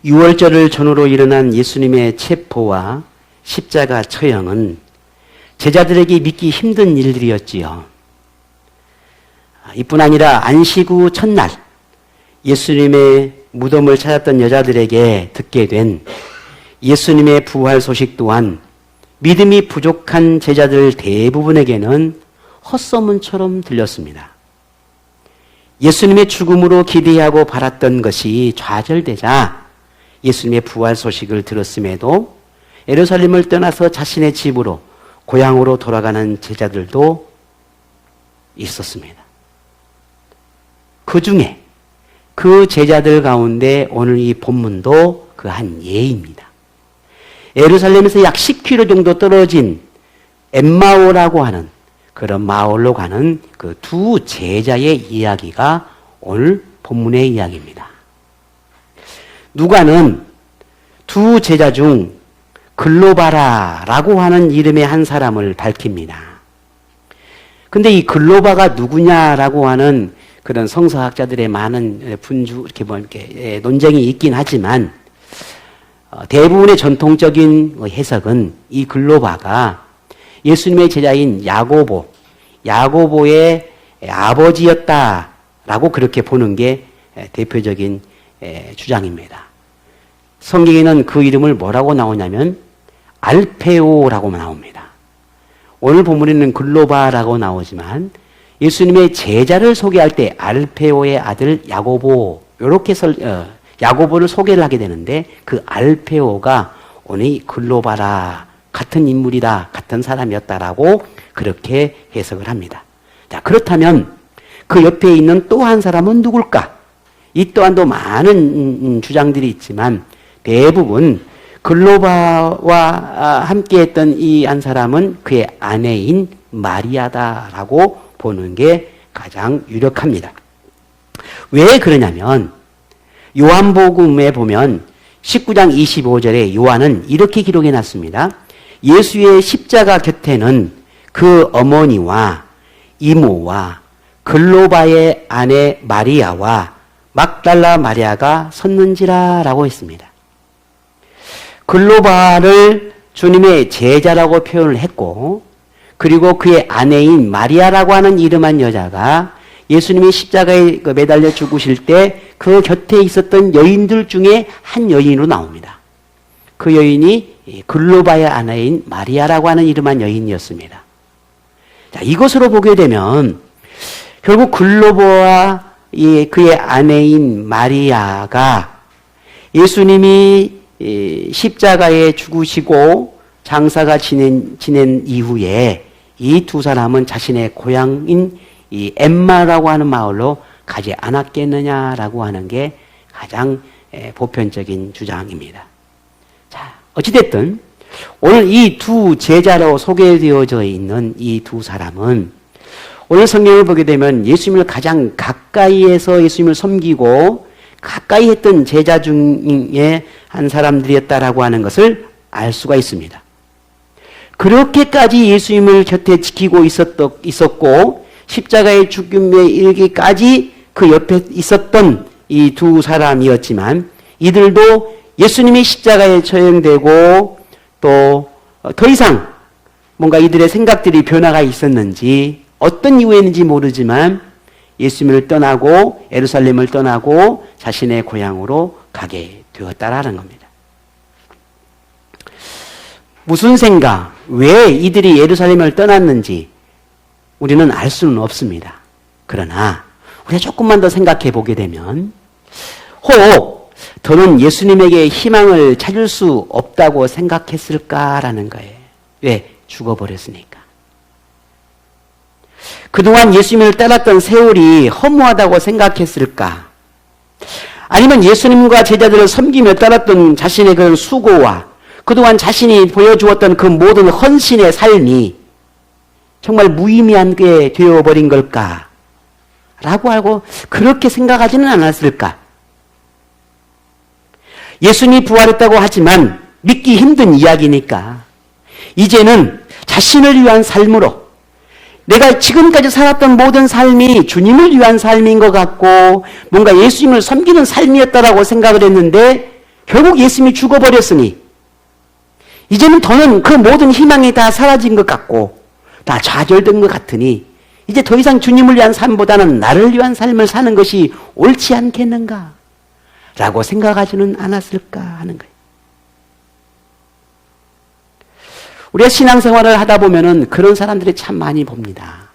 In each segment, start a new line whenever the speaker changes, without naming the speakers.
유월절을 전후로 일어난 예수님의 체포와 십자가 처형은 제자들에게 믿기 힘든 일들이었지요. 이뿐 아니라 안식 후 첫날 예수님의 무덤을 찾았던 여자들에게 듣게 된 예수님의 부활 소식 또한 믿음이 부족한 제자들 대부분에게는 헛소문처럼 들렸습니다. 예수님의 죽음으로 기대하고 바랐던 것이 좌절되자 예수님의 부활 소식을 들었음에도 예루살렘을 떠나서 자신의 집으로 고향으로 돌아가는 제자들도 있었습니다. 그 중에 그 제자들 가운데 오늘 이 본문도 그 한 예입니다. 예루살렘에서 약 10km 정도 떨어진 엠마오라고 하는 그런 마을로 가는 그 두 제자의 이야기가 오늘 본문의 이야기입니다. 누가는 두 제자 중 글로바라라고 하는 이름의 한 사람을 밝힙니다. 근데 이 글로바가 누구냐라고 하는 그런 성서학자들의 많은 이렇게 논쟁이 있긴 하지만 대부분의 전통적인 해석은 이 글로바가 예수님의 제자인 야고보의 아버지였다라고 그렇게 보는 게 대표적인 주장입니다. 성경에는 그 이름을 뭐라고 나오냐면 알페오라고 나옵니다. 오늘 본문에는 글로바라고 나오지만 예수님의 제자를 소개할 때 알페오의 아들 야고보 이렇게 야고보를 소개를 하게 되는데 그 알페오가 오늘 이 글로바라 같은 인물이다, 같은 사람이었다라고 그렇게 해석을 합니다. 자, 그렇다면 그 옆에 있는 또 한 사람은 누굴까? 이 또한도 많은 주장들이 있지만 대부분 글로바와 함께했던 이 한 사람은 그의 아내인 마리아다라고 보는 게 가장 유력합니다. 왜 그러냐면 요한복음에 보면 19장 25절에 요한은 이렇게 기록해 놨습니다. 예수의 십자가 곁에는 그 어머니와 이모와 글로바의 아내 마리아와 막달라 마리아가 섰는지라라고 했습니다. 글로바를 주님의 제자라고 표현을 했고 그리고 그의 아내인 마리아라고 하는 이름한 여자가 예수님이 십자가에 매달려 죽으실 때 그 곁에 있었던 여인들 중에 한 여인으로 나옵니다. 그 여인이 글로바의 아내인 마리아라고 하는 이름한 여인이었습니다. 자, 이것으로 보게 되면 결국 글로바와 그의 아내인 마리아가 예수님이 십자가에 죽으시고 장사가 지낸 이후에 이 두 사람은 자신의 고향인 이 엠마라고 하는 마을로 가지 않았겠느냐라고 하는 게 가장 보편적인 주장입니다. 자, 어찌됐든 오늘 이 두 제자로 소개되어져 있는 이 두 사람은 오늘 성경을 보게 되면 예수님을 가장 가까이에서 예수님을 섬기고 가까이 했던 제자 중에 한 사람들이었다라고 하는 것을 알 수가 있습니다. 그렇게까지 예수님을 곁에 지키고 있었고 십자가의 죽음에 이르기까지 그 옆에 있었던 이 두 사람이었지만 이들도 예수님이 십자가에 처형되고 또 더 이상 뭔가 이들의 생각들이 변화가 있었는지 어떤 이유였는지 모르지만 예수님을 떠나고 예루살렘을 떠나고 자신의 고향으로 가게 되었다라는 겁니다. 무슨 생각, 왜 이들이 예루살렘을 떠났는지 우리는 알 수는 없습니다. 그러나 우리가 조금만 더 생각해 보게 되면 혹 더는 예수님에게 희망을 찾을 수 없다고 생각했을까라는 거예요. 왜? 죽어버렸으니까. 그동안 예수님을 따랐던 세월이 허무하다고 생각했을까? 아니면 예수님과 제자들을 섬기며 따랐던 자신의 그런 수고와 그동안 자신이 보여주었던 그 모든 헌신의 삶이 정말 무의미한 게 되어버린 걸까? 라고 하고 그렇게 생각하지는 않았을까? 예수님이 부활했다고 하지만 믿기 힘든 이야기니까 이제는 자신을 위한 삶으로 내가 지금까지 살았던 모든 삶이 주님을 위한 삶인 것 같고 뭔가 예수님을 섬기는 삶이었다라고 생각을 했는데 결국 예수님이 죽어버렸으니 이제는 더는 그 모든 희망이 다 사라진 것 같고 다 좌절된 것 같으니 이제 더 이상 주님을 위한 삶보다는 나를 위한 삶을 사는 것이 옳지 않겠는가 라고 생각하지는 않았을까 하는 거예요. 우리가 신앙생활을 하다 보면은 그런 사람들이 참 많이 봅니다.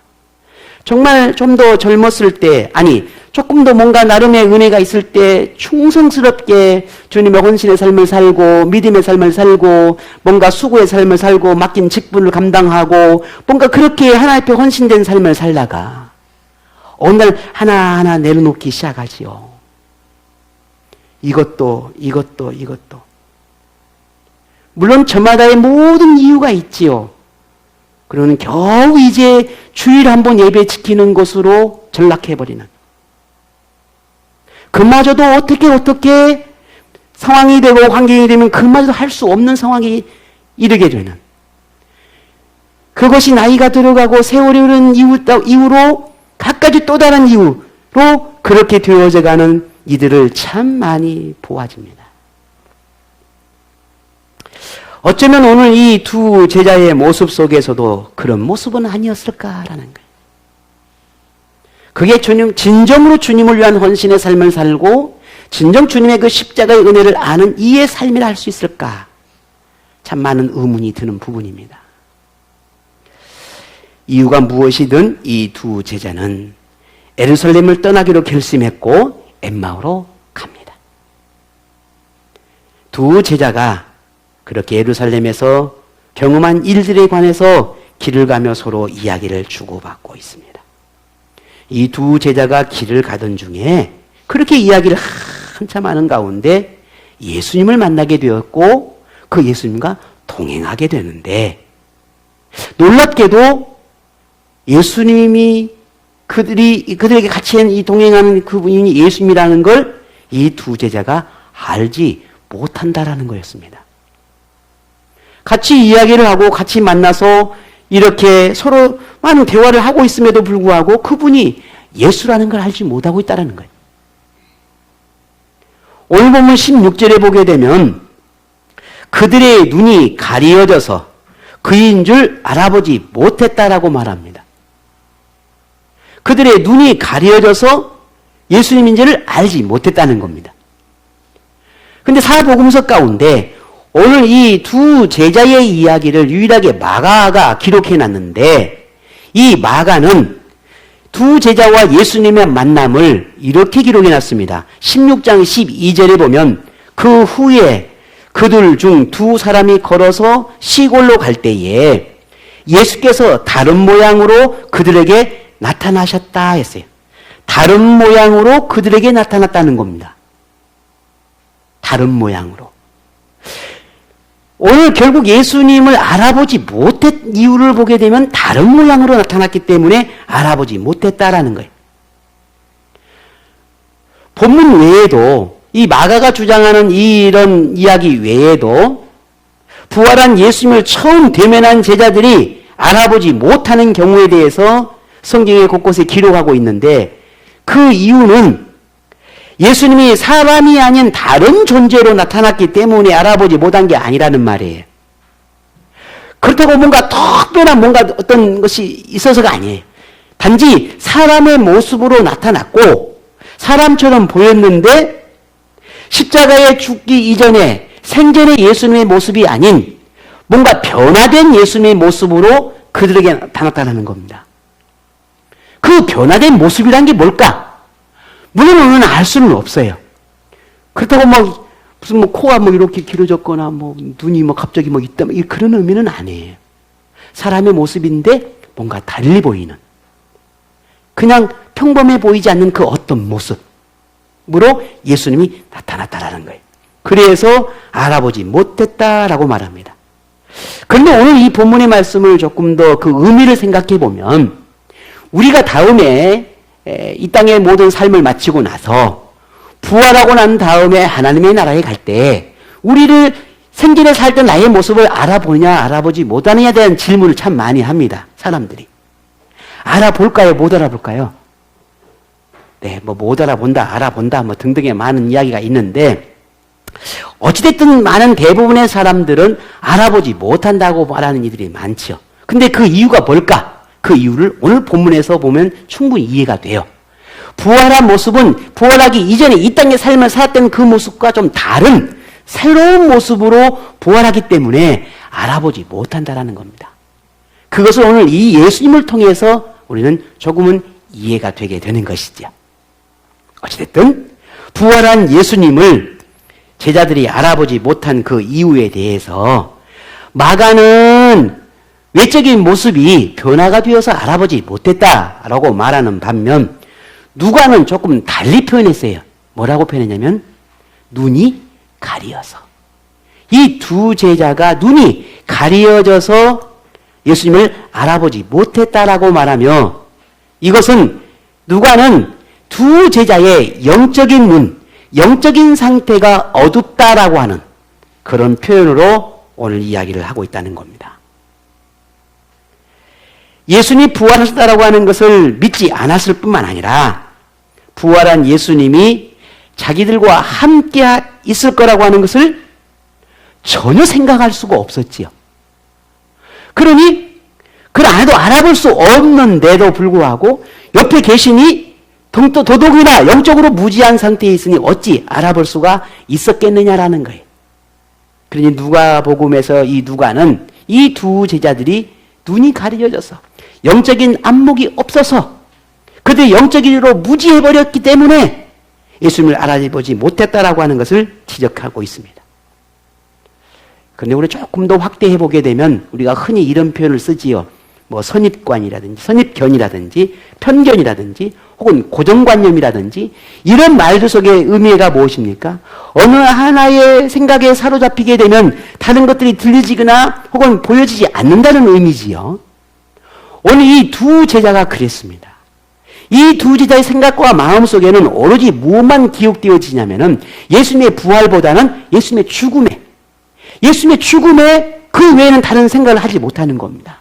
정말 좀 더 젊었을 때, 아니 조금 더 뭔가 나름의 은혜가 있을 때 충성스럽게 주님의 헌신의 삶을 살고 믿음의 삶을 살고 뭔가 수고의 삶을 살고 맡긴 직분을 감당하고 뭔가 그렇게 하나님 앞에 헌신된 삶을 살다가 어느 날 하나하나 내려놓기 시작하지요. 이것도 물론 저마다의 모든 이유가 있지요. 그러는 겨우 이제 주일 한번 예배 지키는 것으로 전락해버리는, 그마저도 어떻게 상황이 되고 환경이 되면 그마저도 할 수 없는 상황에 이르게 되는, 그것이 나이가 들어가고 세월이 흐른 이후로 갖가지 또 다른 이유로 그렇게 되어져 가는 이들을 참 많이 보아집니다. 어쩌면 오늘 이 두 제자의 모습 속에서도 그런 모습은 아니었을까라는 거예요. 그게 진정으로 주님을 위한 헌신의 삶을 살고 진정 주님의 그 십자가의 은혜를 아는 이의 삶이라 할 수 있을까? 참 많은 의문이 드는 부분입니다. 이유가 무엇이든 이 두 제자는 예루살렘을 떠나기로 결심했고 엠마오로 갑니다. 두 제자가 그렇게 예루살렘에서 경험한 일들에 관해서 길을 가며 서로 이야기를 주고받고 있습니다. 이 두 제자가 길을 가던 중에 그렇게 이야기를 한참 하는 가운데 예수님을 만나게 되었고 그 예수님과 동행하게 되는데 놀랍게도 예수님이 그들에게 같이 이 동행하는 그분이 예수님이라는 걸 이 두 제자가 알지 못한다라는 거였습니다. 같이 이야기를 하고 같이 만나서 이렇게 서로 많은 대화를 하고 있음에도 불구하고 그분이 예수라는 걸 알지 못하고 있다는 거예요. 오늘 본문 16절에 보게 되면 그들의 눈이 가리어져서 그인 줄 알아보지 못했다라고 말합니다. 그들의 눈이 가리어져서 예수님인지를 알지 못했다는 겁니다. 그런데 사복음서 가운데 오늘 이 두 제자의 이야기를 유일하게 마가가 기록해놨는데 이 마가는 두 제자와 예수님의 만남을 이렇게 기록해놨습니다. 16장 12절에 보면 그 후에 그들 중 두 사람이 걸어서 시골로 갈 때에 예수께서 다른 모양으로 그들에게 나타나셨다 했어요. 다른 모양으로 그들에게 나타났다는 겁니다. 다른 모양으로. 오늘 결국 예수님을 알아보지 못했 이유를 보게 되면 다른 모양으로 나타났기 때문에 알아보지 못했다라는 거예요. 본문 외에도 이 마가가 주장하는 이런 이야기 외에도 부활한 예수님을 처음 대면한 제자들이 알아보지 못하는 경우에 대해서 성경의 곳곳에 기록하고 있는데 그 이유는 예수님이 사람이 아닌 다른 존재로 나타났기 때문에 알아보지 못한 게 아니라는 말이에요. 그렇다고 뭔가 특별한 뭔가 어떤 것이 있어서가 아니에요. 단지 사람의 모습으로 나타났고 사람처럼 보였는데 십자가에 죽기 이전에 생전의 예수님의 모습이 아닌 뭔가 변화된 예수님의 모습으로 그들에게 나타났다는 겁니다. 그 변화된 모습이란 게 뭘까? 물론 우리는 알 수는 없어요. 그렇다고 막 무슨 코가 이렇게 길어졌거나 눈이 갑자기 있다 그런 의미는 아니에요. 사람의 모습인데 뭔가 달리 보이는, 그냥 평범해 보이지 않는 그 어떤 모습으로 예수님이 나타났다라는 거예요. 그래서 알아보지 못했다라고 말합니다. 그런데 오늘 이 본문의 말씀을 조금 더 그 의미를 생각해 보면 우리가 다음에 이 땅의 모든 삶을 마치고 나서 부활하고 난 다음에 하나님의 나라에 갈 때 우리를 생전에 살던 나의 모습을 알아보냐 알아보지 못하느냐에 대한 질문을 참 많이 합니다. 사람들이. 알아볼까요? 못 알아볼까요? 네, 못 알아본다, 알아본다 등등의 많은 이야기가 있는데 어찌됐든 많은 대부분의 사람들은 알아보지 못한다고 말하는 이들이 많죠. 근데 그 이유가 뭘까? 그 이유를 오늘 본문에서 보면 충분히 이해가 돼요. 부활한 모습은 부활하기 이전에 이 땅의 삶을 살았던 그 모습과 좀 다른 새로운 모습으로 부활하기 때문에 알아보지 못한다라는 겁니다. 그것을 오늘 이 예수님을 통해서 우리는 조금은 이해가 되게 되는 것이죠. 어찌됐든 부활한 예수님을 제자들이 알아보지 못한 그 이유에 대해서 마가는 외적인 모습이 변화가 되어서 알아보지 못했다라고 말하는 반면 누가는 조금 달리 표현했어요. 뭐라고 표현했냐면 눈이 가리어서. 이 두 제자가 눈이 가리어져서 예수님을 알아보지 못했다라고 말하며 이것은 누가는 두 제자의 영적인 눈, 영적인 상태가 어둡다라고 하는 그런 표현으로 오늘 이야기를 하고 있다는 겁니다. 예수님이 부활하셨다라고 하는 것을 믿지 않았을 뿐만 아니라 부활한 예수님이 자기들과 함께 있을 거라고 하는 것을 전혀 생각할 수가 없었지요. 그러니 그 안에도 알아볼 수 없는데도 불구하고 옆에 계시니 도덕이나 영적으로 무지한 상태에 있으니 어찌 알아볼 수가 있었겠느냐라는 거예요. 그러니 누가복음에서 이 누가는 이 두 제자들이 눈이 가려져서 영적인 안목이 없어서 그들이 영적인으로 무지해버렸기 때문에 예수님을 알아보지 못했다라고 하는 것을 지적하고 있습니다. 그런데 우리 조금 더 확대해 보게 되면 우리가 흔히 이런 표현을 쓰지요. 뭐 선입관이라든지 선입견이라든지 편견이라든지 혹은 고정관념이라든지 이런 말들 속의 의미가 무엇입니까? 어느 하나의 생각에 사로잡히게 되면 다른 것들이 들리지거나 혹은 보여지지 않는다는 의미지요. 오늘 이 두 제자가 그랬습니다. 이 두 제자의 생각과 마음 속에는 오로지 무엇만 기억되어지냐면은 예수님의 부활보다는 예수님의 죽음에 그 외에는 다른 생각을 하지 못하는 겁니다.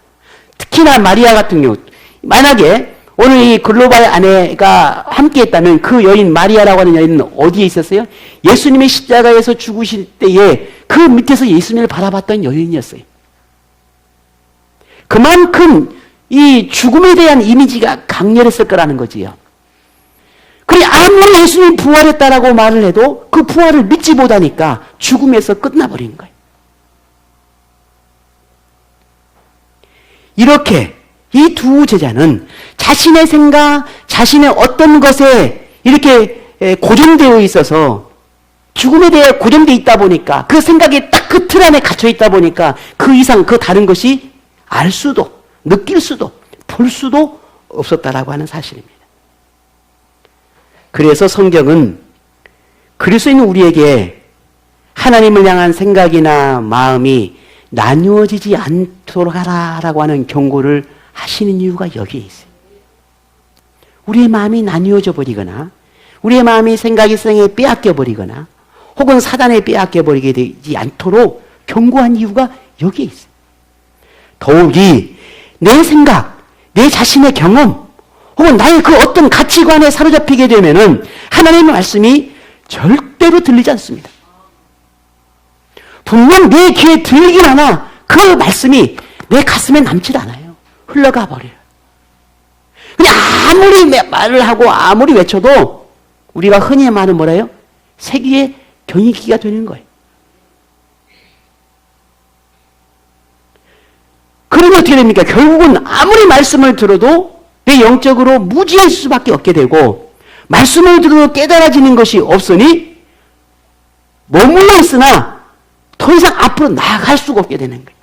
특히나 마리아 같은 경우, 만약에 오늘 이 글로벌 아내가 함께 했다면 그 여인 마리아라고 하는 여인은 어디에 있었어요? 예수님의 십자가에서 죽으실 때에 그 밑에서 예수님을 바라봤던 여인이었어요. 그만큼 이 죽음에 대한 이미지가 강렬했을 거라는 거지요. 그래 아무리 예수님이 부활했다라고 말을 해도 그 부활을 믿지 못하니까 죽음에서 끝나버린 거예요. 이렇게 이 두 제자는 자신의 생각, 자신의 어떤 것에 이렇게 고정되어 있어서 죽음에 대해 고정되어 있다 보니까 그 생각이 딱 그 틀 안에 갇혀 있다 보니까 그 이상 그 다른 것이 알 수도 느낄 수도 볼 수도 없었다라고 하는 사실입니다. 그래서 성경은 그리스도인 우리에게 하나님을 향한 생각이나 마음이 나누어지지 않도록 하라라고 하는 경고를 하시는 이유가 여기에 있어요. 우리의 마음이 나누어져 버리거나 우리의 마음이 생각이 생에 빼앗겨 버리거나 혹은 사단에 빼앗겨 버리게 되지 않도록 경고한 이유가 여기에 있어요. 더욱이 내 생각, 내 자신의 경험 혹은 나의 그 어떤 가치관에 사로잡히게 되면은 하나님의 말씀이 절대로 들리지 않습니다. 분명 내 귀에 들리긴 하나 그 말씀이 내 가슴에 남질 않아요. 흘러가 버려요. 그냥 아무리 말을 하고 아무리 외쳐도 우리가 흔히 말하는 뭐라요? 세기의 경이기가 되는 거예요. 그러면 어떻게 됩니까? 결국은 아무리 말씀을 들어도 내 영적으로 무지할 수밖에 없게 되고 말씀을 들어도 깨달아지는 것이 없으니 머물러 있으나 더 이상 앞으로 나아갈 수가 없게 되는 거예요.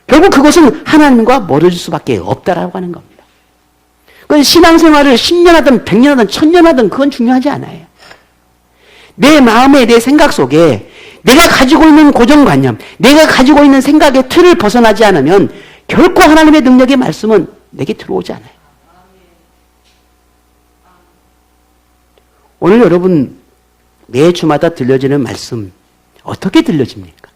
결국 그것은 하나님과 멀어질 수밖에 없다라고 하는 겁니다. 그 신앙생활을 10년 하든 100년 하든 1000년 하든 그건 중요하지 않아요. 내 마음에 내 생각 속에 내가 가지고 있는 고정관념, 내가 가지고 있는 생각의 틀을 벗어나지 않으면 결코 하나님의 능력의 말씀은 내게 들어오지 않아요. 오늘 여러분 매주마다 들려지는 말씀 어떻게 들려집니까?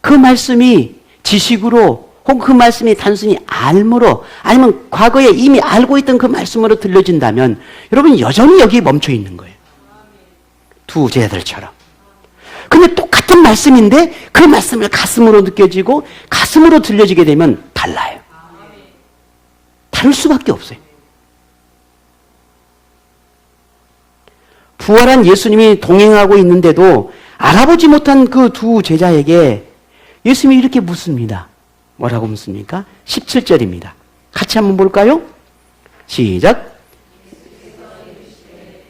그 말씀이 지식으로 혹은 그 말씀이 단순히 알므로 아니면 과거에 이미 알고 있던 그 말씀으로 들려진다면 여러분 여전히 여기에 멈춰 있는 거예요. 두 제자들처럼. 근데 똑같은 말씀인데 그 말씀을 가슴으로 느껴지고 가슴으로 들려지게 되면 달라요. 다를 수밖에 없어요. 부활한 예수님이 동행하고 있는데도 알아보지 못한 그 두 제자에게 예수님이 이렇게 묻습니다. 뭐라고 묻습니까? 17절입니다. 같이 한번 볼까요? 시작.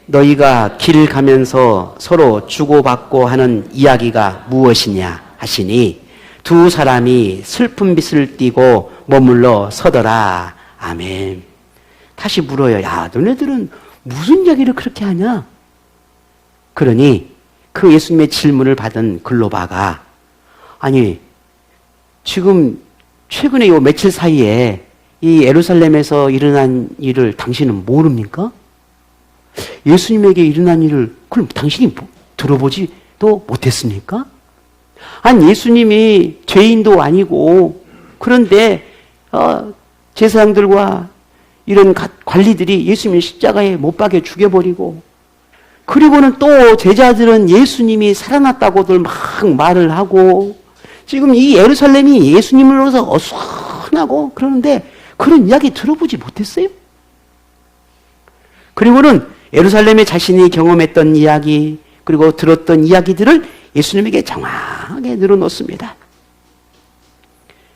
너희가 길 가면서 서로 주고받고 하는 이야기가 무엇이냐 하시니 두 사람이 슬픈 빛을 띠고 머물러 서더라. 아멘. 다시 물어요. 야, 너네들은 무슨 이야기를 그렇게 하냐? 그러니 그 예수님의 질문을 받은 글로바가 아니 지금 최근에 요 며칠 사이에 이 예루살렘에서 일어난 일을 당신은 모릅니까? 예수님에게 일어난 일을 그럼 당신이 들어보지도 못했습니까? 아니 예수님이 죄인도 아니고 그런데 제사장들과 이런 관리들이 예수님을 십자가에 못 박여 죽여버리고 그리고는 또 제자들은 예수님이 살아났다고들 막 말을 하고 지금 이 예루살렘이 예수님으로서 어수선하고 그러는데 그런 이야기 들어보지 못했어요? 그리고는 예루살렘에 자신이 경험했던 이야기 그리고 들었던 이야기들을 예수님에게 정확하게 늘어놓습니다.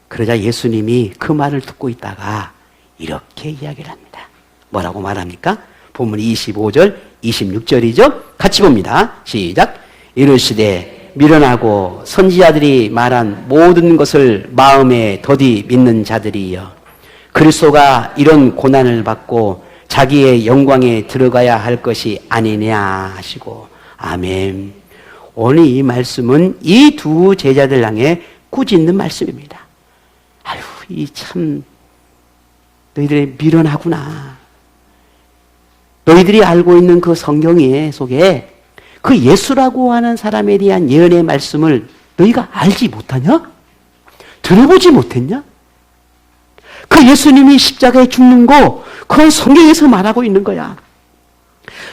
그러자 예수님이 그 말을 듣고 있다가 이렇게 이야기를 합니다. 뭐라고 말합니까? 본문 25절, 26절이죠? 같이 봅니다. 시작. 이르시되 미련하고 선지자들이 말한 모든 것을 마음에 더디 믿는 자들이여 그리스도가 이런 고난을 받고 자기의 영광에 들어가야 할 것이 아니냐 하시고 아멘. 오늘 이 말씀은 이 두 제자들 향해 꾸짖는 말씀입니다. 아유, 이 참 너희들이 미련하구나. 너희들이 알고 있는 그 성경 속에 그 예수라고 하는 사람에 대한 예언의 말씀을 너희가 알지 못하냐? 들어보지 못했냐? 그 예수님이 십자가에 죽는 거 그건 성경에서 말하고 있는 거야.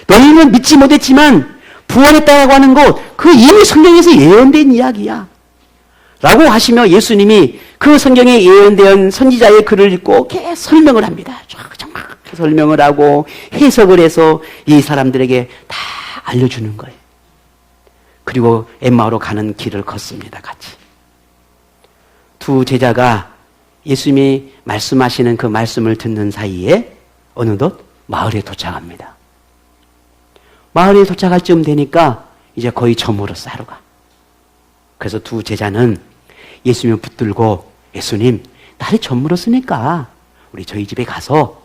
너희는 믿지 못했지만 부활했다고 하는 것 그 이미 성경에서 예언된 이야기야. 라고 하시며 예수님이 그 성경에 예언된 선지자의 글을 읽고 계속 설명을 합니다. 정확하게 설명을 하고 해석을 해서 이 사람들에게 다 알려주는 거예요. 그리고 엠마오로 가는 길을 걷습니다. 같이. 두 제자가 예수님이 말씀하시는 그 말씀을 듣는 사이에 어느덧 마을에 도착합니다. 마을에 도착할 쯤 되니까 이제 거의 저물었어 하루가. 그래서 두 제자는 예수님을 붙들고 예수님 날이 저물었으니까 우리 저희 집에 가서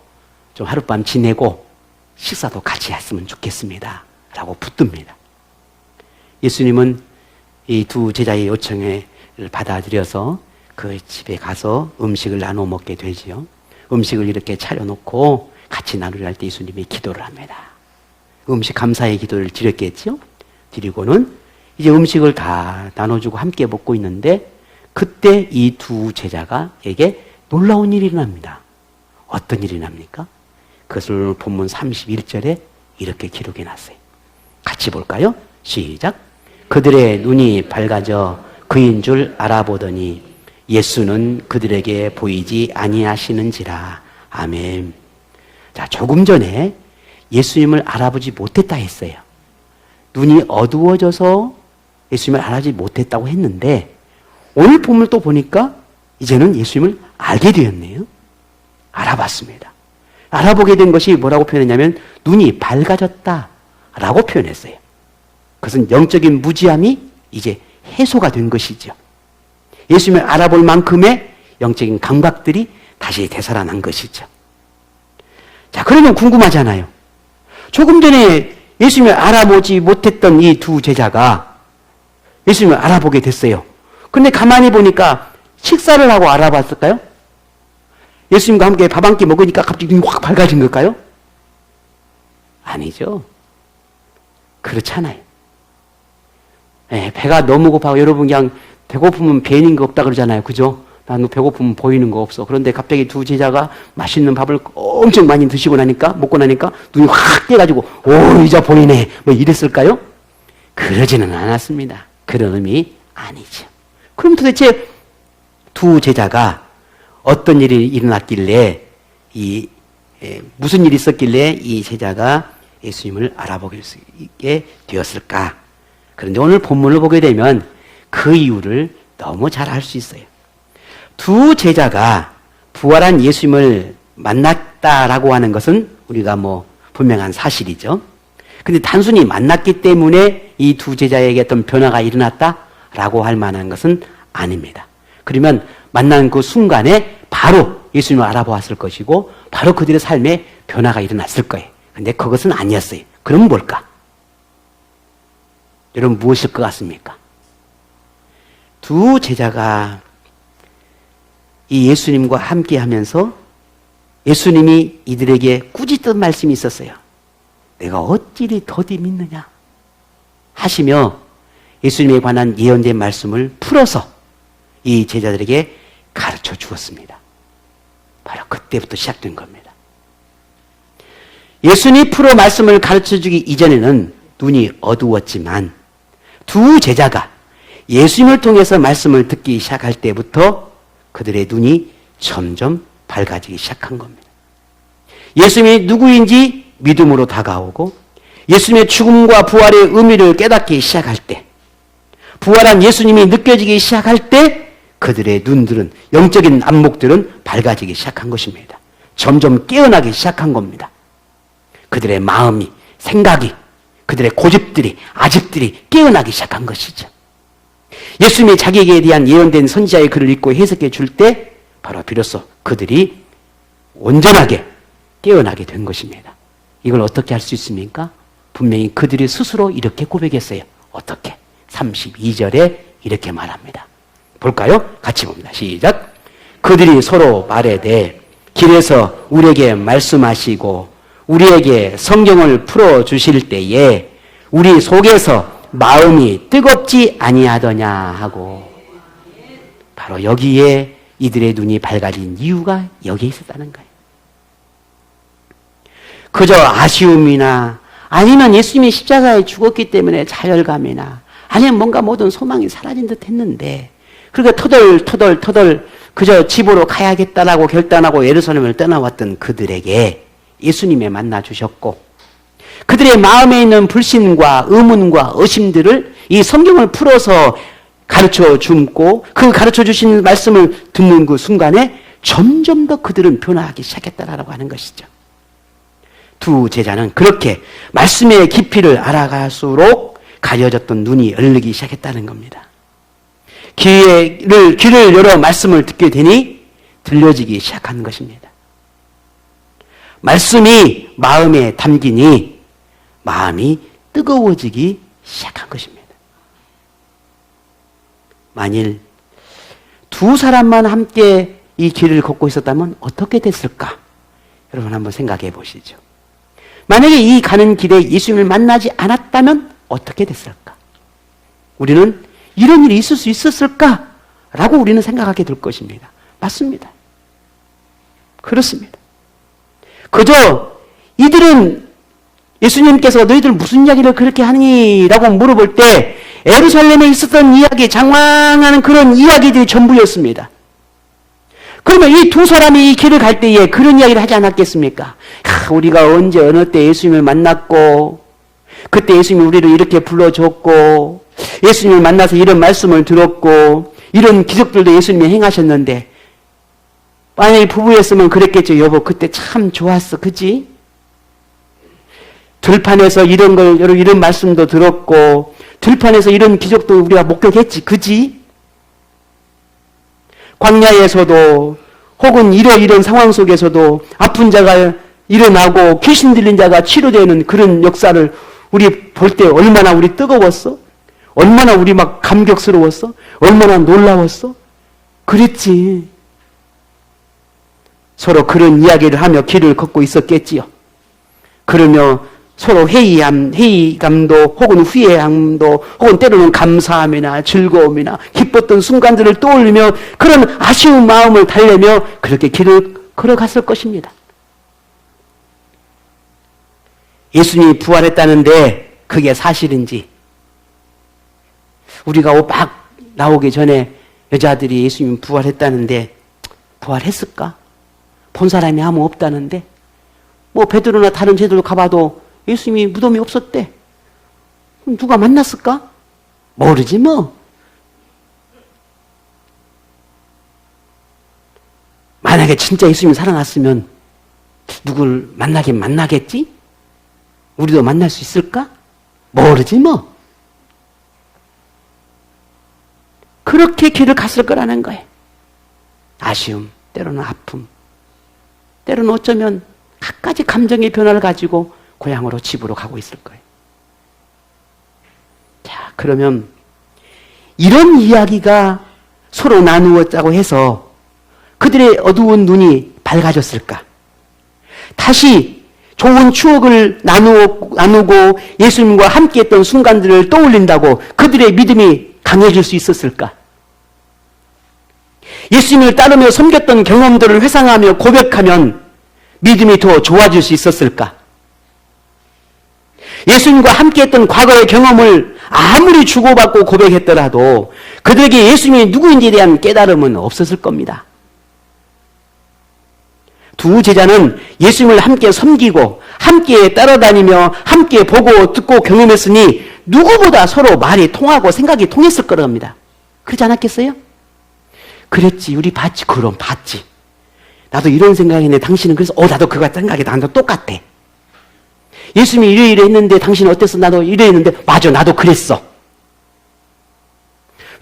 좀 하룻밤 지내고 식사도 같이 했으면 좋겠습니다. 라고 붙듭니다. 예수님은 이 두 제자의 요청을 받아들여서 그 집에 가서 음식을 나눠 먹게 되지요. 음식을 이렇게 차려놓고 같이 나누려 할 때 예수님이 기도를 합니다. 음식 감사의 기도를 드렸겠죠. 드리고는 이제 음식을 다 나눠주고 함께 먹고 있는데 그때 이 두 제자가에게 놀라운 일이 일어납니다. 어떤 일이 납니까? 그것을 본문 31절에 이렇게 기록해 놨어요. 같이 볼까요? 시작. 그들의 눈이 밝아져 그인 줄 알아보더니 예수는 그들에게 보이지 아니하시는지라. 아멘. 자, 조금 전에 예수님을 알아보지 못했다 했어요. 눈이 어두워져서 예수님을 알아보지 못했다고 했는데 오늘 본문을 또 보니까 이제는 예수님을 알게 되었네요. 알아봤습니다. 알아보게 된 것이 뭐라고 표현했냐면 눈이 밝아졌다라고 표현했어요. 그것은 영적인 무지함이 이제 해소가 된 것이죠. 예수님을 알아볼 만큼의 영적인 감각들이 다시 되살아난 것이죠. 자, 그러면 궁금하잖아요. 조금 전에 예수님을 알아보지 못했던 이 두 제자가 예수님을 알아보게 됐어요. 근데 가만히 보니까 식사를 하고 알아봤을까요? 예수님과 함께 밥 한 끼 먹으니까 갑자기 눈이 확 밝아진 걸까요? 아니죠. 그렇잖아요. 네, 배가 너무 고파고 여러분 그냥 배고프면 배는 거 없다 그러잖아요. 그죠? 나는 배고프면 보이는 거 없어. 그런데 갑자기 두 제자가 맛있는 밥을 엄청 많이 드시고 나니까, 먹고 나니까 눈이 확 깨가지고, 오, 이제 보이네. 뭐 이랬을까요? 그러지는 않았습니다. 그런 의미 아니죠. 그럼 도대체 두 제자가 어떤 일이 일어났길래 무슨 일이 있었길래 이 제자가 예수님을 알아보게 되었을까? 그런데 오늘 본문을 보게 되면 그 이유를 너무 잘 알 수 있어요. 두 제자가 부활한 예수님을 만났다라고 하는 것은 우리가 분명한 사실이죠. 근데 단순히 만났기 때문에 이 두 제자에게 어떤 변화가 일어났다라고 할 만한 것은 아닙니다. 그러면 만난 그 순간에 바로 예수님을 알아보았을 것이고 바로 그들의 삶에 변화가 일어났을 거예요. 근데 그것은 아니었어요. 그럼 뭘까? 여러분 무엇일 것 같습니까? 두 제자가 이 예수님과 함께 하면서 예수님이 이들에게 꾸짖던 말씀이 있었어요. 내가 어찌리 더디 믿느냐 하시며 예수님에 관한 예언된 말씀을 풀어서 이 제자들에게 가르쳐 주었습니다. 바로 그때부터 시작된 겁니다. 예수님이 풀어 말씀을 가르쳐 주기 이전에는 눈이 어두웠지만 두 제자가 예수님을 통해서 말씀을 듣기 시작할 때부터 그들의 눈이 점점 밝아지기 시작한 겁니다. 예수님이 누구인지 믿음으로 다가오고 예수님의 죽음과 부활의 의미를 깨닫기 시작할 때, 부활한 예수님이 느껴지기 시작할 때 그들의 눈들은, 영적인 안목들은 밝아지기 시작한 것입니다. 점점 깨어나기 시작한 겁니다. 그들의 마음이, 생각이, 그들의 고집들이, 아집들이 깨어나기 시작한 것이죠. 예수님이 자기에게 대한 예언된 선지자의 글을 읽고 해석해 줄 때 바로 비로소 그들이 온전하게 깨어나게 된 것입니다. 이걸 어떻게 할 수 있습니까? 분명히 그들이 스스로 이렇게 고백했어요. 어떻게? 32절에 이렇게 말합니다. 볼까요? 같이 봅니다. 시작. 그들이 서로 말하되 길에서 우리에게 말씀하시고 우리에게 성경을 풀어주실 때에 우리 속에서 마음이 뜨겁지 아니하더냐 하고, 바로 여기에 이들의 눈이 밝아진 이유가 여기에 있었다는 거예요. 그저 아쉬움이나 아니면 예수님이 십자가에 죽었기 때문에 자열감이나 아니면 뭔가 모든 소망이 사라진 듯 했는데, 그러니까 터덜 그저 집으로 가야겠다라고 결단하고 예루살렘을 떠나왔던 그들에게 예수님이 만나 주셨고, 그들의 마음에 있는 불신과 의문과 의심들을 이 성경을 풀어서 가르쳐 줌고 그 가르쳐 주신 말씀을 듣는 그 순간에 점점 더 그들은 변화하기 시작했다라고 하는 것이죠. 두 제자는 그렇게 말씀의 깊이를 알아갈수록 가려졌던 눈이 열리기 시작했다는 겁니다. 귀를 열어 말씀을 듣게 되니 들려지기 시작한 것입니다. 말씀이 마음에 담기니 마음이 뜨거워지기 시작한 것입니다. 만일 두 사람만 함께 이 길을 걷고 있었다면 어떻게 됐을까? 여러분 한번 생각해 보시죠. 만약에 이 가는 길에 예수님을 만나지 않았다면 어떻게 됐을까? 우리는 이런 일이 있을 수 있었을까? 라고 우리는 생각하게 될 것입니다. 맞습니다. 그렇습니다. 그저 이들은 예수님께서 너희들 무슨 이야기를 그렇게 하니? 라고 물어볼 때 예루살렘에 있었던 이야기, 장황한 그런 이야기들이 전부였습니다. 그러면 이 두 사람이 이 길을 갈 때에 그런 이야기를 하지 않았겠습니까? 우리가 언제 어느 때 예수님을 만났고 그때 예수님이 우리를 이렇게 불러줬고 예수님을 만나서 이런 말씀을 들었고 이런 기적들도 예수님이 행하셨는데, 만약에 부부였으면 그랬겠죠. 여보 그때 참 좋았어, 그지? 들판에서 이런 말씀도 들었고 들판에서 이런 기적도 우리가 목격했지, 그지? 광야에서도 혹은 이런 상황 속에서도 아픈 자가 일어나고 귀신 들린 자가 치료되는 그런 역사를 우리 볼 때 얼마나 우리 뜨거웠어? 얼마나 우리 막 감격스러웠어? 얼마나 놀라웠어? 그랬지. 서로 그런 이야기를 하며 길을 걷고 있었겠지요. 그러며 서로 회의감도 혹은 후회함도 혹은 때로는 감사함이나 즐거움이나 기뻤던 순간들을 떠올리며 그런 아쉬운 마음을 달래며 그렇게 길을 걸어갔을 것입니다. 예수님이 부활했다는데 그게 사실인지, 우리가 막 나오기 전에 여자들이 예수님 부활했다는데 부활했을까? 본 사람이 아무 없다는데 뭐 베드로나 다른 제들도 가봐도 예수님이 무덤이 없었대. 그럼 누가 만났을까? 모르지 뭐. 만약에 진짜 예수님 살아났으면 누굴 만나긴 만나겠지? 우리도 만날 수 있을까? 모르지 뭐. 그렇게 길을 갔을 거라는 거예요. 아쉬움, 때로는 아픔, 때로는 어쩌면 갖가지 감정의 변화를 가지고 고향으로 집으로 가고 있을 거예요. 자, 그러면 이런 이야기가 서로 나누었다고 해서 그들의 어두운 눈이 밝아졌을까? 다시 좋은 추억을 나누고 예수님과 함께했던 순간들을 떠올린다고 그들의 믿음이 강해질 수 있었을까? 예수님을 따르며 섬겼던 경험들을 회상하며 고백하면 믿음이 더 좋아질 수 있었을까? 예수님과 함께했던 과거의 경험을 아무리 주고받고 고백했더라도 그들에게 예수님이 누구인지에 대한 깨달음은 없었을 겁니다. 두 제자는 예수님을 함께 섬기고 함께 따라다니며 함께 보고 듣고 경험했으니 누구보다 서로 말이 통하고 생각이 통했을 거랍니다. 그렇지 않았겠어요? 그랬지. 우리 봤지. 그럼 봤지. 나도 이런 생각했는데 당신은 그래서 나도 그거 생각이 나도 똑같아. 예수님이 이래 했는데 당신은 어땠어? 나도 이래 했는데 맞아. 나도 그랬어.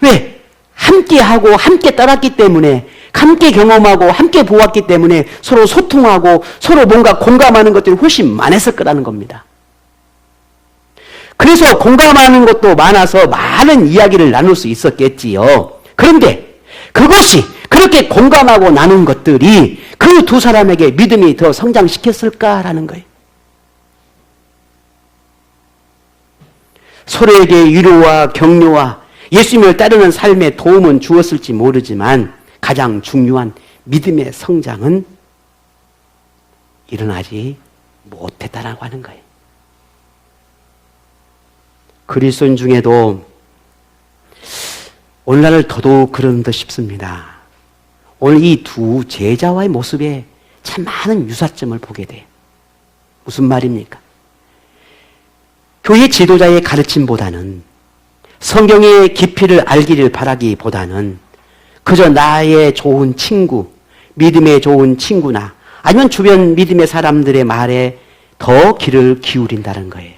왜? 함께하고 함께 따랐기 때문에 함께 경험하고 함께 보았기 때문에 서로 소통하고 서로 뭔가 공감하는 것들이 훨씬 많았을 거라는 겁니다. 그래서 공감하는 것도 많아서 많은 이야기를 나눌 수 있었겠지요. 그런데 그것이 그렇게 공감하고 나눈 것들이 그 두 사람에게 믿음이 더 성장시켰을까라는 거예요. 서로에게 위로와 격려와 예수님을 따르는 삶에 도움은 주었을지 모르지만 가장 중요한 믿음의 성장은 일어나지 못했다라고 하는 거예요. 그리스도인 중에도 오늘날을 더더욱 그런 듯 싶습니다. 오늘 이 두 제자와의 모습에 참 많은 유사점을 보게 돼요. 무슨 말입니까? 교회 지도자의 가르침보다는 성경의 깊이를 알기를 바라기보다는 그저 나의 좋은 친구, 믿음의 좋은 친구나 아니면 주변 믿음의 사람들의 말에 더 귀를 기울인다는 거예요.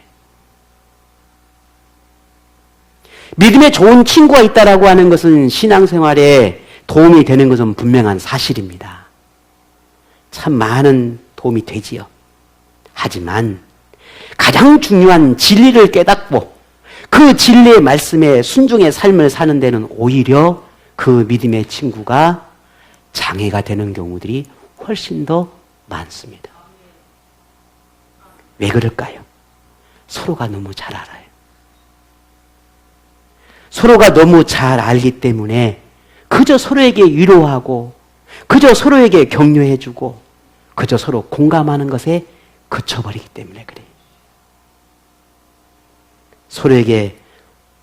믿음의 좋은 친구가 있다라고 하는 것은 신앙생활에 도움이 되는 것은 분명한 사실입니다. 참 많은 도움이 되지요. 하지만 가장 중요한 진리를 깨닫고 그 진리의 말씀에 순종의 삶을 사는 데는 오히려 그 믿음의 친구가 장애가 되는 경우들이 훨씬 더 많습니다. 왜 그럴까요? 서로가 너무 잘 알아요. 서로가 너무 잘 알기 때문에 그저 서로에게 위로하고 그저 서로에게 격려해주고 그저 서로 공감하는 것에 그쳐버리기 때문에 그래요. 서로에게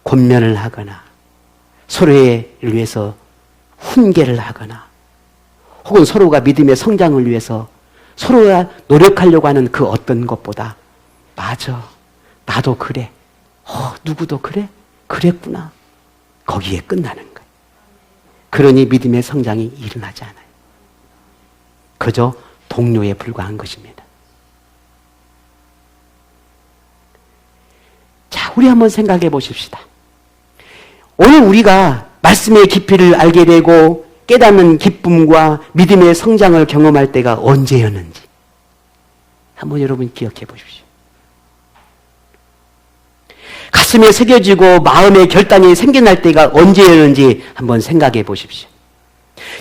권면을 하거나 서로를 위해서 훈계를 하거나 혹은 서로가 믿음의 성장을 위해서 서로가 노력하려고 하는 그 어떤 것보다 맞아, 나도 그래, 누구도 그래? 그랬구나. 거기에 끝나는 거예요. 그러니 믿음의 성장이 일어나지 않아요. 그저 동료에 불과한 것입니다. 자, 우리 한번 생각해 보십시다. 오늘 우리가 말씀의 깊이를 알게 되고 깨닫는 기쁨과 믿음의 성장을 경험할 때가 언제였는지 한번 여러분 기억해 보십시오. 가슴에 새겨지고 마음의 결단이 생겨날 때가 언제였는지 한번 생각해 보십시오.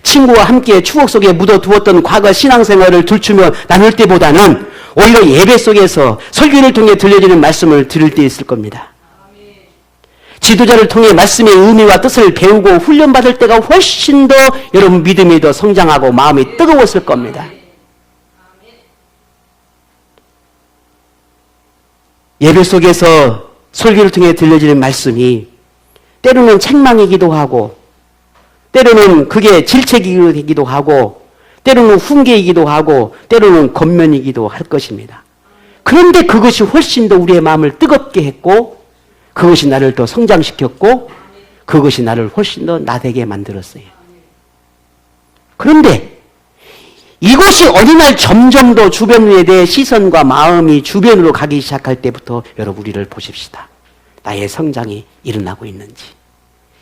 친구와 함께 추억 속에 묻어두었던 과거 신앙생활을 들추며 나눌 때보다는 오히려 예배 속에서 설교를 통해 들려지는 말씀을 들을 때 있을 겁니다. 지도자를 통해 말씀의 의미와 뜻을 배우고 훈련받을 때가 훨씬 더 여러분 믿음이 더 성장하고 마음이 뜨거웠을 겁니다. 예배 속에서 설교를 통해 들려지는 말씀이 때로는 책망이기도 하고, 때로는 그게 질책이기도 하고, 때로는 훈계이기도 하고, 때로는 권면이기도 할 것입니다. 그런데 그것이 훨씬 더 우리의 마음을 뜨겁게 했고, 그것이 나를 더 성장시켰고, 그것이 나를 훨씬 더 나되게 만들었어요. 그런데 이것이 어느 날 점점 더 주변에 대해 시선과 마음이 주변으로 가기 시작할 때부터 여러분 우리를 보십시다. 나의 성장이 일어나고 있는지,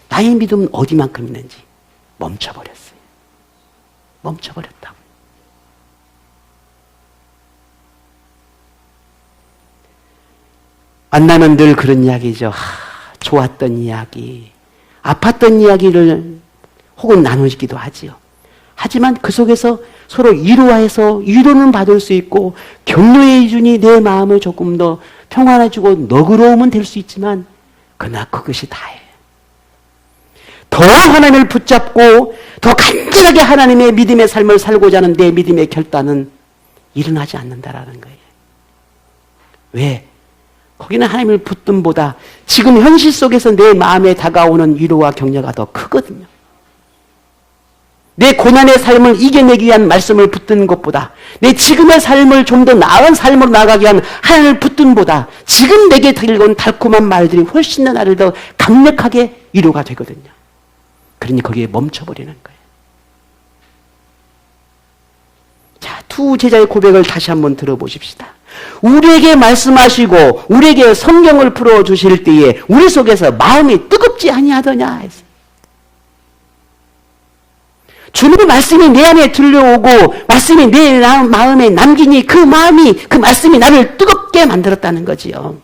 나의 믿음은 어디만큼 있는지 멈춰버렸어요. 멈춰버렸다고. 만나면 늘 그런 이야기죠. 좋았던 이야기, 아팠던 이야기를 혹은 나누기도 하지요. 하지만 그 속에서 서로 위로해서 위로는 받을 수 있고 격려해 주니 내 마음을 조금 더 평안해지고 너그러우면 될 수 있지만 그러나 그것이 다예요. 더 하나님을 붙잡고 더 간절하게 하나님의 믿음의 삶을 살고자 하는 내 믿음의 결단은 일어나지 않는다라는 거예요. 왜? 거기는 하나님을 붙듦보다 지금 현실 속에서 내 마음에 다가오는 위로와 격려가 더 크거든요. 내 고난의 삶을 이겨내기 위한 말씀을 붙드는 것보다 내 지금의 삶을 좀 더 나은 삶으로 나가기 위한 하나님을 붙듦보다 지금 내게 들려온 달콤한 말들이 훨씬 더 나를 더 강력하게 위로가 되거든요. 그러니 거기에 멈춰버리는 거예요. 자, 두 제자의 고백을 다시 한번 들어보십시다. 우리에게 말씀하시고 우리에게 성경을 풀어주실 때에 우리 속에서 마음이 뜨겁지 아니하더냐 했어요. 주님의 말씀이 내 안에 들려오고 말씀이 내 마음에 남기니 그 마음이, 그 말씀이 나를 뜨겁게 만들었다는 거지요.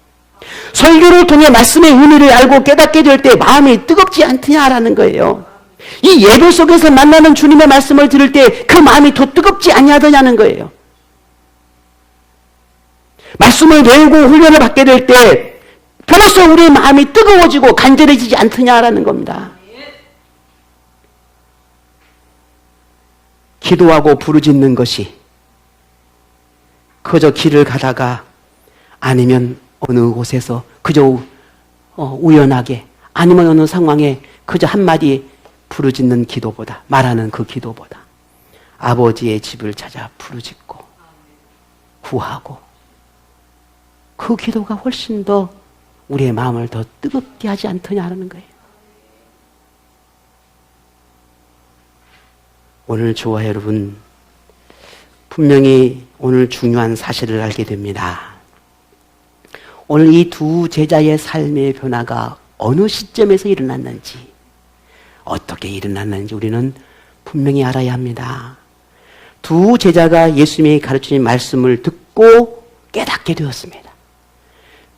설교를 통해 말씀의 의미를 알고 깨닫게 될 때 마음이 뜨겁지 않느냐라는 거예요. 이 예배 속에서 만나는 주님의 말씀을 들을 때 그 마음이 더 뜨겁지 아니하더냐는 거예요. 말씀을 배우고 훈련을 받게 될 때 비로소 우리의 마음이 뜨거워지고 간절해지지 않느냐라는 겁니다. 기도하고 부르짖는 것이 그저 길을 가다가 아니면 어느 곳에서 그저 우연하게 아니면 어느 상황에 그저 한마디 부르짖는 기도보다, 말하는 그 기도보다 아버지의 집을 찾아 부르짖고 구하고 그 기도가 훨씬 더 우리의 마음을 더 뜨겁게 하지 않더냐는 거예요. 오늘 저와 여러분 분명히 오늘 중요한 사실을 알게 됩니다. 오늘 이 두 제자의 삶의 변화가 어느 시점에서 일어났는지 어떻게 일어났는지 우리는 분명히 알아야 합니다. 두 제자가 예수님이 가르치신 말씀을 듣고 깨닫게 되었습니다.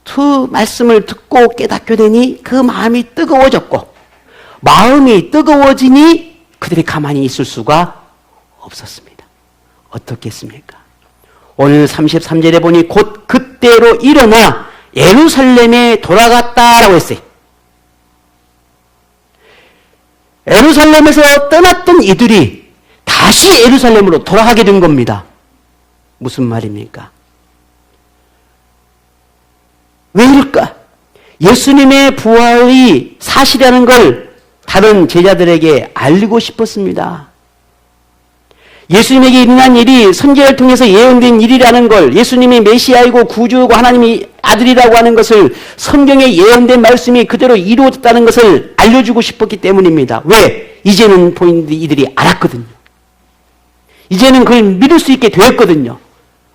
그 말씀을 듣고 깨닫게 되니 그 마음이 뜨거워졌고 마음이 뜨거워지니 그들이 가만히 있을 수가 없었습니다. 어떻겠습니까? 오늘 33절에 보니 곧 그때로 일어나 예루살렘에 돌아갔다라고 했어요. 예루살렘에서 떠났던 이들이 다시 예루살렘으로 돌아가게 된 겁니다. 무슨 말입니까? 왜 이럴까? 예수님의 부활이 사실이라는 걸 다른 제자들에게 알리고 싶었습니다. 예수님에게 일어난 일이 선지자를 통해서 예언된 일이라는 걸, 예수님이 메시아이고 구주이고 하나님이 아들이라고 하는 것을 성경에 예언된 말씀이 그대로 이루어졌다는 것을 알려주고 싶었기 때문입니다. 왜? 이제는 이들이 알았거든요. 이제는 그걸 믿을 수 있게 되었거든요.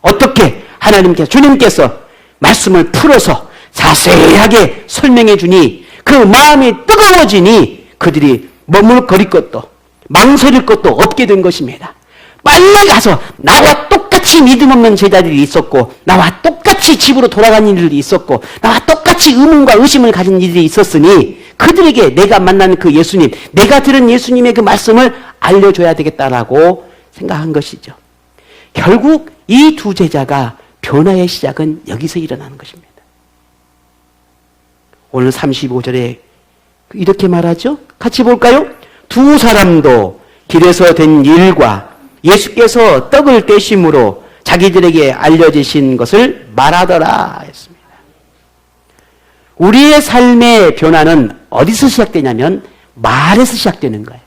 어떻게? 하나님께서, 주님께서 말씀을 풀어서 자세하게 설명해 주니 그 마음이 뜨거워지니 그들이 머물거릴 것도 망설일 것도 없게 된 것입니다. 빨리 가서 나와 똑같이 믿음 없는 제자들이 있었고 나와 똑같이 집으로 돌아간 이들이 있었고 나와 똑같이 의문과 의심을 가진 이들이 있었으니 그들에게 내가 만난 그 예수님, 내가 들은 예수님의 그 말씀을 알려줘야 되겠다라고 생각한 것이죠. 결국 이 두 제자가 변화의 시작은 여기서 일어나는 것입니다. 오늘 35절에 이렇게 말하죠. 같이 볼까요? 두 사람도 길에서 된 일과 예수께서 떡을 떼심으로 자기들에게 알려주신 것을 말하더라 했습니다. 우리의 삶의 변화는 어디서 시작되냐면 말에서 시작되는 거예요.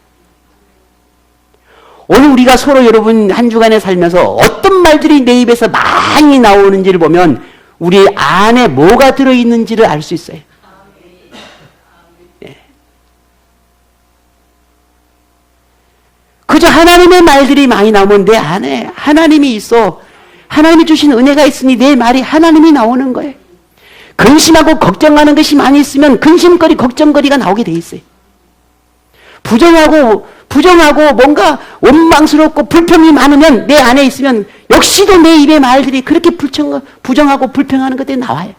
오늘 우리가 서로 여러분 한 주간에 살면서 어떤 말들이 내 입에서 많이 나오는지를 보면 우리 안에 뭐가 들어있는지를 알 수 있어요. 네. 그저 하나님의 말들이 많이 나오면 내 안에 하나님이 있어. 하나님이 주신 은혜가 있으니 내 말이 하나님이 나오는 거예요. 근심하고 걱정하는 것이 많이 있으면 근심거리, 걱정거리가 나오게 돼 있어요. 부정하고 뭔가 원망스럽고 불평이 많으면 내 안에 있으면 역시도 내 입의 말들이 그렇게 부정하고 불평하는 것들이 나와요.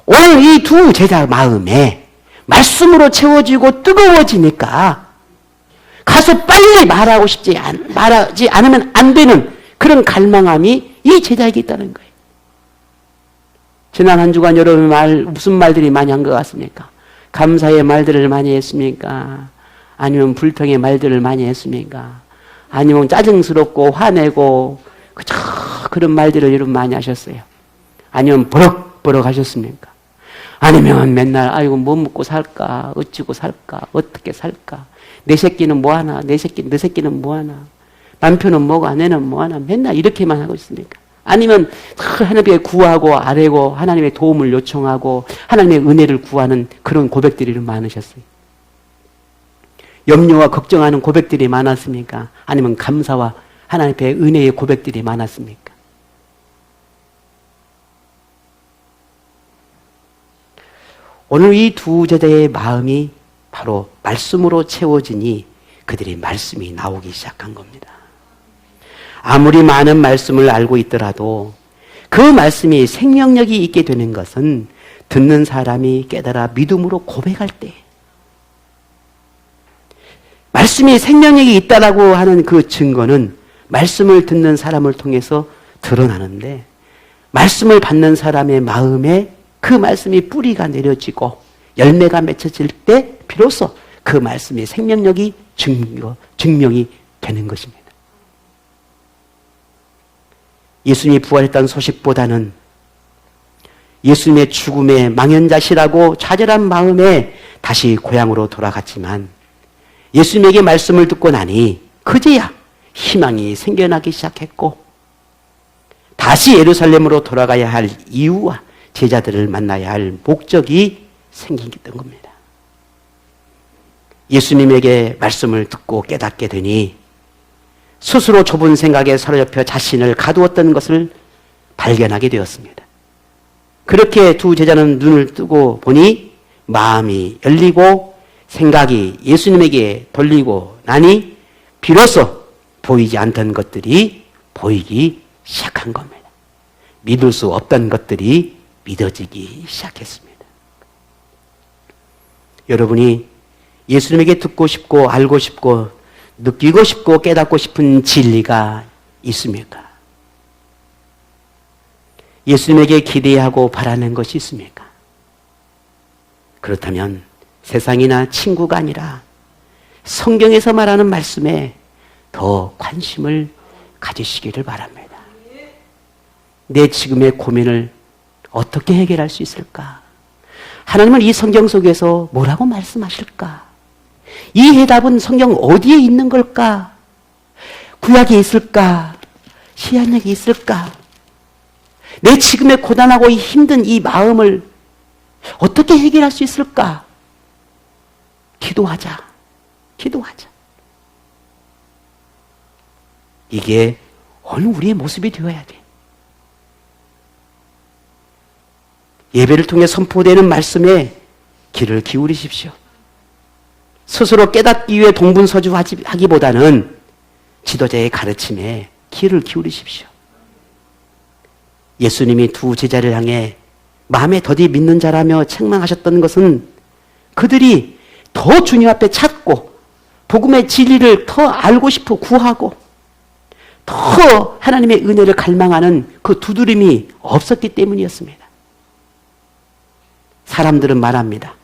오늘 이 두 제자 마음에 말씀으로 채워지고 뜨거워지니까 가서 빨리 말하지 않으면 안 되는 그런 갈망함이 이 제자에게 있다는 거예요. 지난 한 주간 여러분 무슨 말들이 많이 한 것 같습니까? 감사의 말들을 많이 했습니까? 아니면 불평의 말들을 많이 했습니까? 아니면 짜증스럽고 화내고 그런 말들을 여러분 많이 하셨어요? 아니면 버럭버럭 하셨습니까? 아니면 맨날 아이고 뭐 먹고 살까? 어찌고 살까? 어떻게 살까? 내 새끼는 뭐하나? 내 새끼는 뭐하나? 남편은 뭐가? 아내는 뭐하나? 맨날 이렇게만 하고 있습니까? 아니면 하나님께 구하고 아뢰고 하나님의 도움을 요청하고 하나님의 은혜를 구하는 그런 고백들이 많으셨어요. 염려와 걱정하는 고백들이 많았습니까? 아니면 감사와 하나님의 은혜의 고백들이 많았습니까? 오늘 이 두 제자의 마음이 바로 말씀으로 채워지니 그들이 말씀이 나오기 시작한 겁니다. 아무리 많은 말씀을 알고 있더라도 그 말씀이 생명력이 있게 되는 것은 듣는 사람이 깨달아 믿음으로 고백할 때, 말씀이 생명력이 있다라고 하는 그 증거는 말씀을 듣는 사람을 통해서 드러나는데, 말씀을 받는 사람의 마음에 그 말씀이 뿌리가 내려지고 열매가 맺혀질 때 비로소 그 말씀의 생명력이 증명이 되는 것입니다. 예수님이 부활했다는 소식보다는 예수님의 죽음에 망연자실하고 좌절한 마음에 다시 고향으로 돌아갔지만, 예수님에게 말씀을 듣고 나니 그제야 희망이 생겨나기 시작했고, 다시 예루살렘으로 돌아가야 할 이유와 제자들을 만나야 할 목적이 생기던 겁니다. 예수님에게 말씀을 듣고 깨닫게 되니 스스로 좁은 생각에 사로잡혀 자신을 가두었던 것을 발견하게 되었습니다. 그렇게 두 제자는 눈을 뜨고 보니 마음이 열리고 생각이 예수님에게 돌리고 나니 비로소 보이지 않던 것들이 보이기 시작한 겁니다. 믿을 수 없던 것들이 믿어지기 시작했습니다. 여러분이 예수님에게 듣고 싶고 알고 싶고 느끼고 싶고 깨닫고 싶은 진리가 있습니까? 예수님에게 기대하고 바라는 것이 있습니까? 그렇다면 세상이나 친구가 아니라 성경에서 말하는 말씀에 더 관심을 가지시기를 바랍니다. 내 지금의 고민을 어떻게 해결할 수 있을까? 하나님은 이 성경 속에서 뭐라고 말씀하실까? 이 해답은 성경 어디에 있는 걸까? 구약에 있을까? 신약에 있을까? 내 지금의 고단하고 힘든 이 마음을 어떻게 해결할 수 있을까? 기도하자. 이게 오늘 우리의 모습이 되어야 돼. 예배를 통해 선포되는 말씀에 귀를 기울이십시오. 스스로 깨닫기 위해 동분서주하기보다는 지도자의 가르침에 귀를 기울이십시오. 예수님이 두 제자를 향해 마음에 더디 믿는 자라며 책망하셨던 것은 그들이 더 주님 앞에 찾고 복음의 진리를 더 알고 싶어 구하고 더 하나님의 은혜를 갈망하는 그 두드림이 없었기 때문이었습니다. 사람들은 말합니다.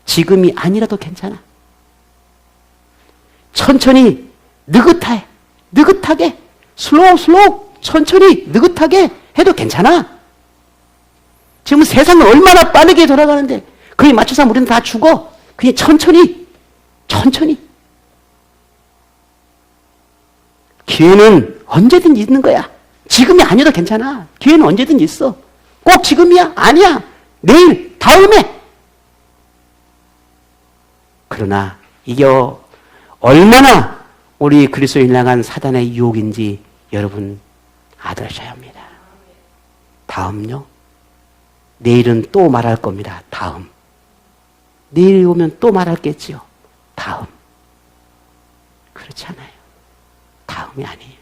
지금이 아니라도 괜찮아. 천천히 느긋하게 슬로우 천천히 느긋하게 해도 괜찮아. 지금 세상은 얼마나 빠르게 돌아가는데 그에 맞춰서 우리는 다 죽어. 그냥 천천히. 기회는 언제든 있는 거야. 지금이 아니어도 괜찮아. 기회는 언제든 있어. 꼭 지금이야? 아니야. 내일, 다음에. 그러나 이게 얼마나 우리 그리스도인을 향한 사단의 유혹인지 여러분 알아셔야 합니다. 다음요. 내일은 또 말할 겁니다. 다음. 내일 오면 또 말할겠지요. 다음. 그렇지 않아요. 다음이 아니에요.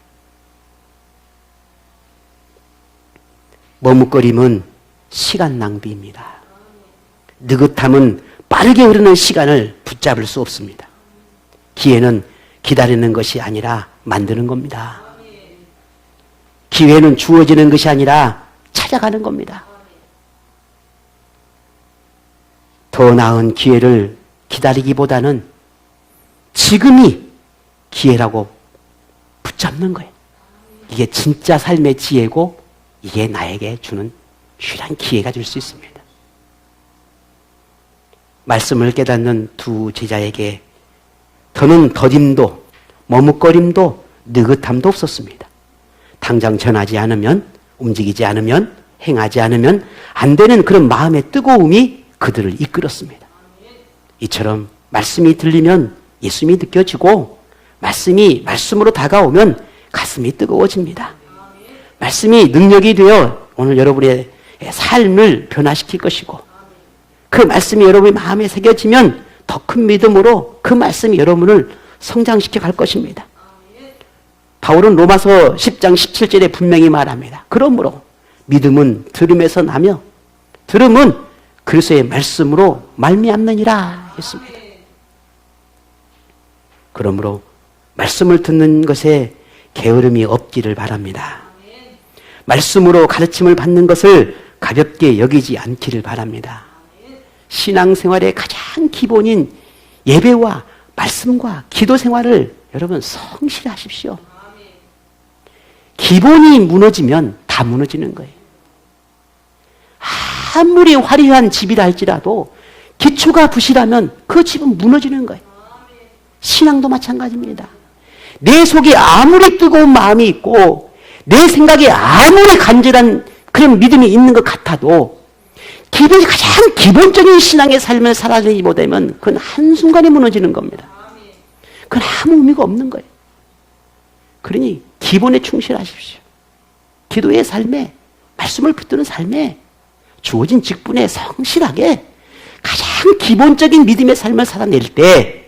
머뭇거림은 시간 낭비입니다. 느긋함은 빠르게 흐르는 시간을 붙잡을 수 없습니다. 기회는 기다리는 것이 아니라 만드는 겁니다. 기회는 주어지는 것이 아니라 찾아가는 겁니다. 더 나은 기회를 기다리기보다는 지금이 기회라고 붙잡는 거예요. 이게 진짜 삶의 지혜고 이게 나에게 주는 유일한 기회가 될 수 있습니다. 말씀을 깨닫는 두 제자에게 더는 더딤도 머뭇거림도 느긋함도 없었습니다. 당장 전하지 않으면, 움직이지 않으면, 행하지 않으면 안 되는 그런 마음의 뜨거움이 그들을 이끌었습니다. 이처럼 말씀이 들리면 예수님이 느껴지고 말씀이 말씀으로 다가오면 가슴이 뜨거워집니다. 말씀이 능력이 되어 오늘 여러분의 삶을 변화시킬 것이고 그 말씀이 여러분의 마음에 새겨지면 더 큰 믿음으로 그 말씀이 여러분을 성장시켜 갈 것입니다. 바울은 로마서 10장 17절에 분명히 말합니다. 그러므로 믿음은 들음에서 나며 들음은 그리스도의 말씀으로 말미암느니라 했습니다. 그러므로 말씀을 듣는 것에 게으름이 없기를 바랍니다. 말씀으로 가르침을 받는 것을 가볍게 여기지 않기를 바랍니다. 신앙생활의 가장 기본인 예배와 말씀과 기도 생활을 여러분 성실하십시오. 기본이 무너지면 다 무너지는 거예요. 아무리 화려한 집이라 할지라도 기초가 부실하면 그 집은 무너지는 거예요. 신앙도 마찬가지입니다. 내 속에 아무리 뜨거운 마음이 있고 내 생각에 아무리 간절한 그런 믿음이 있는 것 같아도 가장 기본적인 신앙의 삶을 살아내지 못하면 그건 한순간에 무너지는 겁니다. 그건 아무 의미가 없는 거예요. 그러니 기본에 충실하십시오. 기도의 삶에, 말씀을 붙드는 삶에 주어진 직분에 성실하게 가장 기본적인 믿음의 삶을 살아낼 때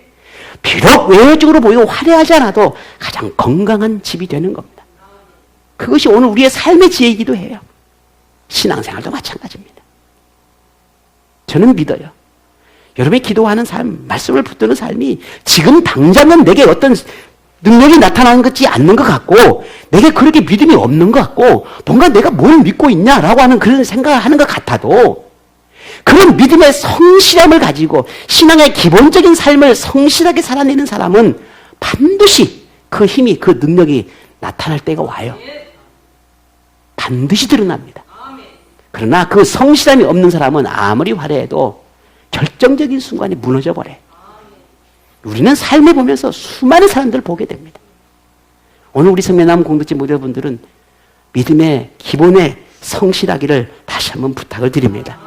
비록 외적으로 보이고 화려하지 않아도 가장 건강한 집이 되는 겁니다. 그것이 오늘 우리의 삶의 지혜이기도 해요. 신앙생활도 마찬가지입니다. 저는 믿어요. 여러분이 기도하는 삶, 말씀을 붙드는 삶이 지금 당장은 내게 어떤 능력이 나타나는 것이 않는 것 같고 내게 그렇게 믿음이 없는 것 같고 뭔가 내가 뭘 믿고 있냐라고 하는 그런 생각을 하는 것 같아도 그런 믿음의 성실함을 가지고 신앙의 기본적인 삶을 성실하게 살아내는 사람은 반드시 그 힘이, 그 능력이 나타날 때가 와요. 반드시 드러납니다. 그러나 그 성실함이 없는 사람은 아무리 화려해도 결정적인 순간에 무너져 버려요. 우리는 삶을 보면서 수많은 사람들을 보게 됩니다. 오늘 우리 성매남 공동체 모델분들은 믿음의 기본에 성실하기를 다시 한번 부탁을 드립니다.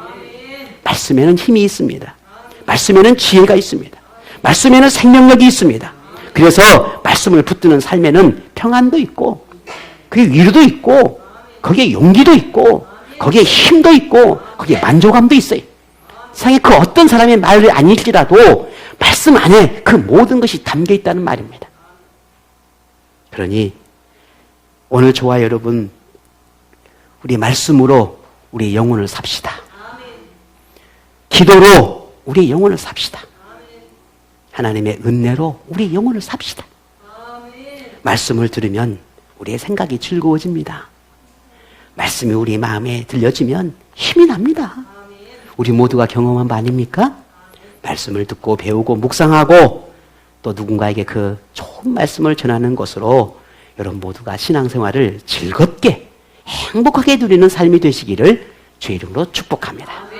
말씀에는 힘이 있습니다. 말씀에는 지혜가 있습니다. 말씀에는 생명력이 있습니다. 그래서 말씀을 붙드는 삶에는 평안도 있고 그게 위로도 있고 거기에 용기도 있고 거기에 힘도 있고 거기에 만족감도 있어요. 세상에 그 어떤 사람의 말을 아닐지라도 말씀 안에 그 모든 것이 담겨 있다는 말입니다. 그러니 오늘 저와 여러분 우리 말씀으로 우리 영혼을 삽시다. 기도로 우리 영혼을 삽시다. 하나님의 은혜로 우리 영혼을 삽시다. 말씀을 들으면 우리의 생각이 즐거워집니다. 말씀이 우리 마음에 들려지면 힘이 납니다. 우리 모두가 경험한 바 아닙니까? 말씀을 듣고 배우고 묵상하고 또 누군가에게 그 좋은 말씀을 전하는 것으로 여러분 모두가 신앙생활을 즐겁게 행복하게 누리는 삶이 되시기를 주의 이름으로 축복합니다.